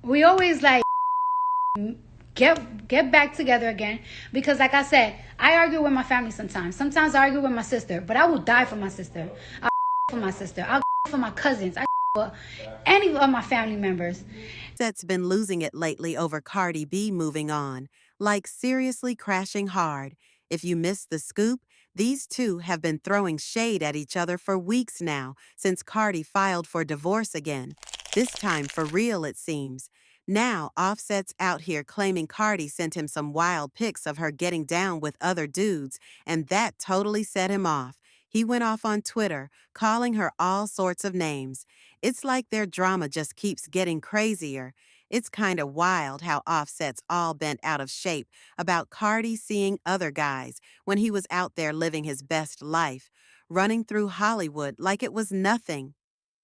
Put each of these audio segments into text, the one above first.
We always like get back together again because like I said, I argue with my family sometimes. Sometimes I argue with my sister, but I will die for my sister. I'll for my sister. I'll for my cousins. I for any of my family members. Offset's been losing it lately over Cardi B moving on, like seriously crashing hard. If you missed the scoop, these two have been throwing shade at each other for weeks now since Cardi filed for divorce again. This time for real, it seems. Now, Offset's out here claiming Cardi sent him some wild pics of her getting down with other dudes, and that totally set him off. He went off on Twitter, calling her all sorts of names. It's like their drama just keeps getting crazier. It's kinda wild how Offset's all bent out of shape about Cardi seeing other guys when he was out there living his best life, running through Hollywood like it was nothing.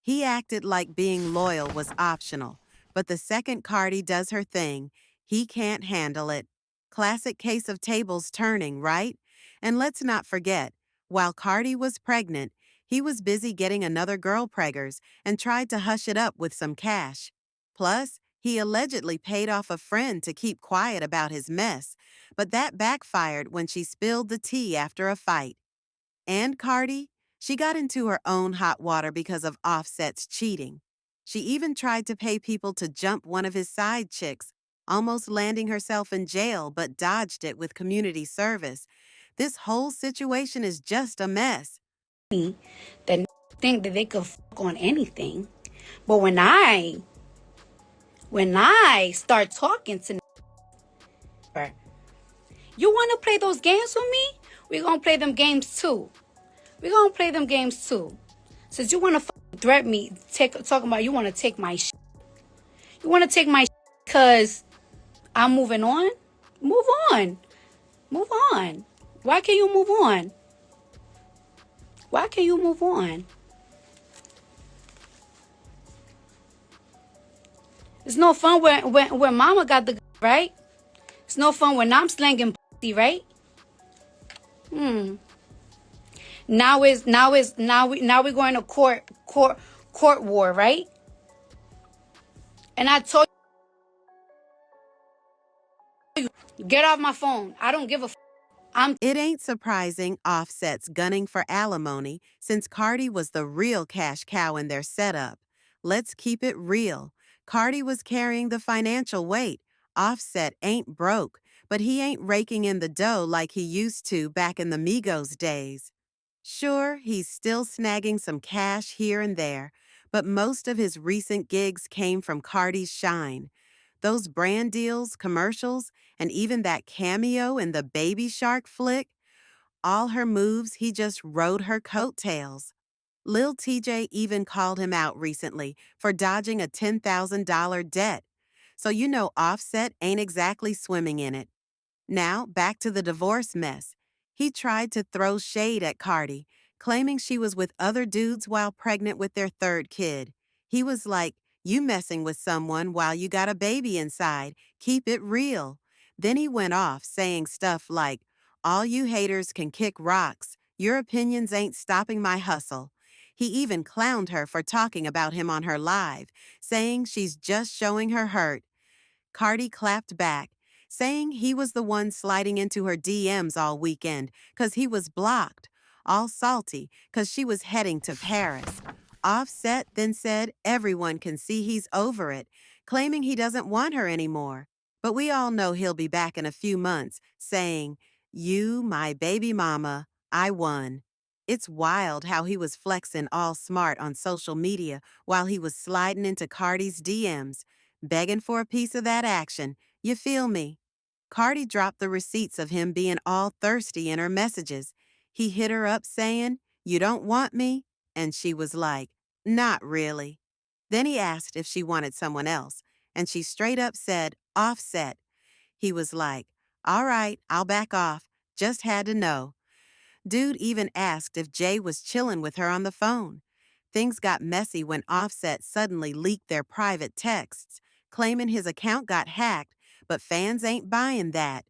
He acted like being loyal was optional, but the second Cardi does her thing, he can't handle it. Classic case of tables turning, right? And let's not forget, while Cardi was pregnant, he was busy getting another girl preggers and tried to hush it up with some cash. Plus, he allegedly paid off a friend to keep quiet about his mess, but that backfired when she spilled the tea after a fight. And Cardi, she got into her own hot water because of Offset's cheating. She even tried to pay people to jump one of his side chicks, almost landing herself in jail but dodged it with community service. This whole situation is just a mess. That think that they could fuck on anything. But when I start talking to her, you want to play those games with me? We're going to play them games too. We're going to play them games too. Since you want to threaten me, talking about you want to take my shit. You want to take my shit because I'm moving on? Move on. Move on. Why can't you move on? Why can't you move on? It's no fun when mama got the right. It's no fun when I'm slanging pussy, right? Now we're going to court war, right? And I told you, get off my phone. I don't give a I'm It ain't surprising Offset's gunning for alimony since Cardi was the real cash cow in their setup. Let's keep it real. Cardi was carrying the financial weight. Offset ain't broke, but he ain't raking in the dough like he used to back in the Migos days. Sure, he's still snagging some cash here and there, but most of his recent gigs came from Cardi's shine. Those brand deals, commercials, and even that cameo in the Baby Shark flick, all her moves, he just rode her coattails. Lil TJ even called him out recently for dodging a $10,000 debt. So you know Offset ain't exactly swimming in it. Now, back to the divorce mess. He tried to throw shade at Cardi, claiming she was with other dudes while pregnant with their third kid. He was like, you messing with someone while you got a baby inside. Keep it real. Then he went off saying stuff like, all you haters can kick rocks. Your opinions ain't stopping my hustle. He even clowned her for talking about him on her live, saying she's just showing her hurt. Cardi clapped back, saying he was the one sliding into her DMs all weekend 'cause he was blocked, all salty 'cause she was heading to Paris. Offset then said everyone can see he's over it, claiming he doesn't want her anymore. But we all know he'll be back in a few months, saying, you, my baby mama, I won. It's wild how he was flexing all smart on social media while he was sliding into Cardi's DMs, begging for a piece of that action. You feel me? Cardi dropped the receipts of him being all thirsty in her messages. He hit her up saying, you don't want me? And she was like, not really. Then he asked if she wanted someone else, and she straight up said, Offset. He was like, all right, I'll back off. Just had to know. Dude even asked if Jay was chilling with her on the phone. Things got messy when Offset suddenly leaked their private texts, claiming his account got hacked, but fans ain't buying that.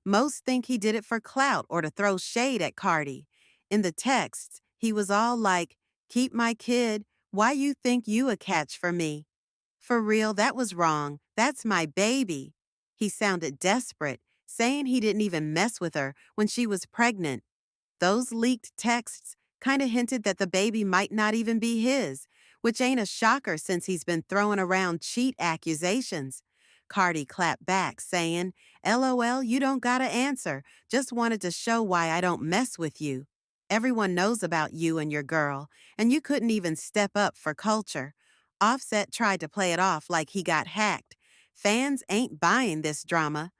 Most think he did it for clout or to throw shade at Cardi. In the texts, he was all like, keep my kid, why you think you a catch for me? For real, that was wrong. That's my baby. He sounded desperate, saying he didn't even mess with her when she was pregnant. Those leaked texts kind of hinted that the baby might not even be his, which ain't a shocker since he's been throwing around cheat accusations. Cardi clapped back, saying, LOL, you don't gotta answer. Just wanted to show why I don't mess with you. Everyone knows about you and your girl, and you couldn't even step up for culture. Offset tried to play it off like he got hacked. Fans ain't buying this drama.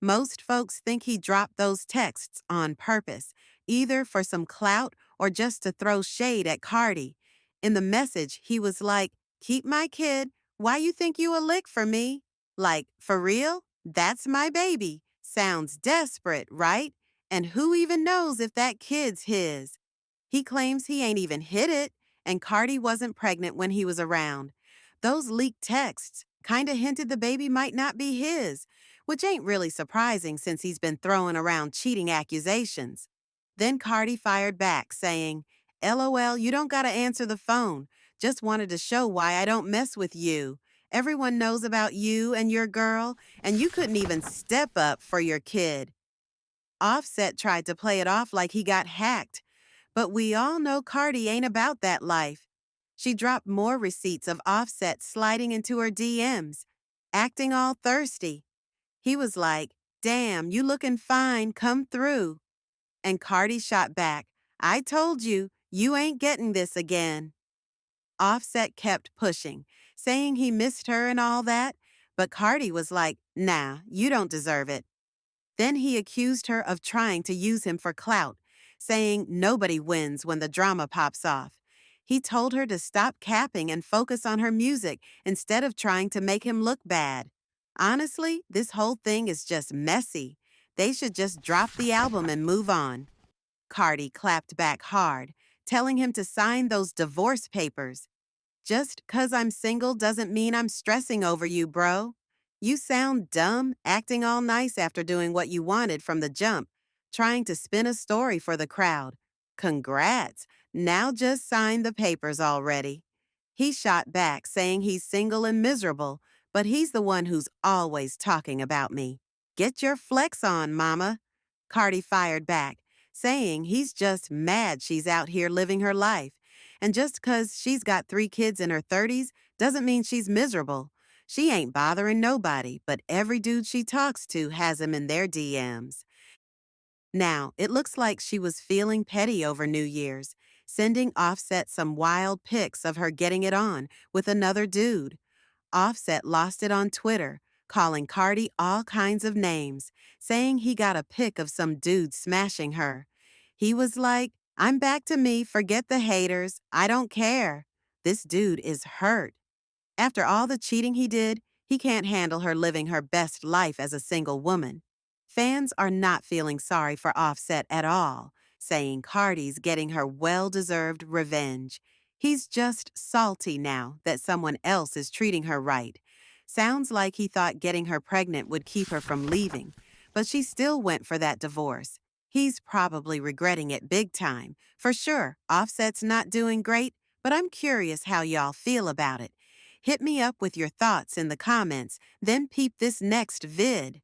Most folks think he dropped those texts on purpose, either for some clout or just to throw shade at Cardi. In the message, he was like, keep my kid, why you think you a lick for me? Like, for real? That's my baby. Sounds desperate, right? And who even knows if that kid's his? He claims he ain't even hit it, and Cardi wasn't pregnant when he was around. Those leaked texts kinda hinted the baby might not be his, which ain't really surprising since he's been throwing around cheating accusations. Then Cardi fired back, saying, LOL, you don't gotta answer the phone. Just wanted to show why I don't mess with you. Everyone knows about you and your girl, and you couldn't even step up for your kid. Offset tried to play it off like he got hacked, but we all know Cardi ain't about that life. She dropped more receipts of Offset sliding into her DMs, acting all thirsty. He was like, damn, you looking fine, come through. And Cardi shot back, I told you, you ain't getting this again. Offset kept pushing, saying he missed her and all that, but Cardi was like, nah, you don't deserve it. Then he accused her of trying to use him for clout, saying nobody wins when the drama pops off. He told her to stop capping and focus on her music instead of trying to make him look bad. Honestly, this whole thing is just messy. They should just drop the album and move on. Cardi clapped back hard, telling him to sign those divorce papers. Just 'cause I'm single doesn't mean I'm stressing over you, bro. You sound dumb, acting all nice after doing what you wanted from the jump, trying to spin a story for the crowd. Congrats. Now just sign the papers already. He shot back, saying he's single and miserable, but he's the one who's always talking about me. Get your flex on, mama. Cardi fired back, saying he's just mad she's out here living her life. And just 'cause she's got 3 kids in her 30s doesn't mean she's miserable. She ain't bothering nobody, but every dude she talks to has him in their DMs. Now, it looks like she was feeling petty over New Year's, sending Offset some wild pics of her getting it on with another dude. Offset lost it on Twitter, calling Cardi all kinds of names, saying he got a pic of some dude smashing her. He was like, I'm back to me, forget the haters, I don't care. This dude is hurt. After all the cheating he did, he can't handle her living her best life as a single woman. Fans are not feeling sorry for Offset at all, saying Cardi's getting her well-deserved revenge. He's just salty now that someone else is treating her right. Sounds like he thought getting her pregnant would keep her from leaving, but she still went for that divorce. He's probably regretting it big time. For sure, Offset's not doing great, but I'm curious how y'all feel about it. Hit me up with your thoughts in the comments, then peep this next vid.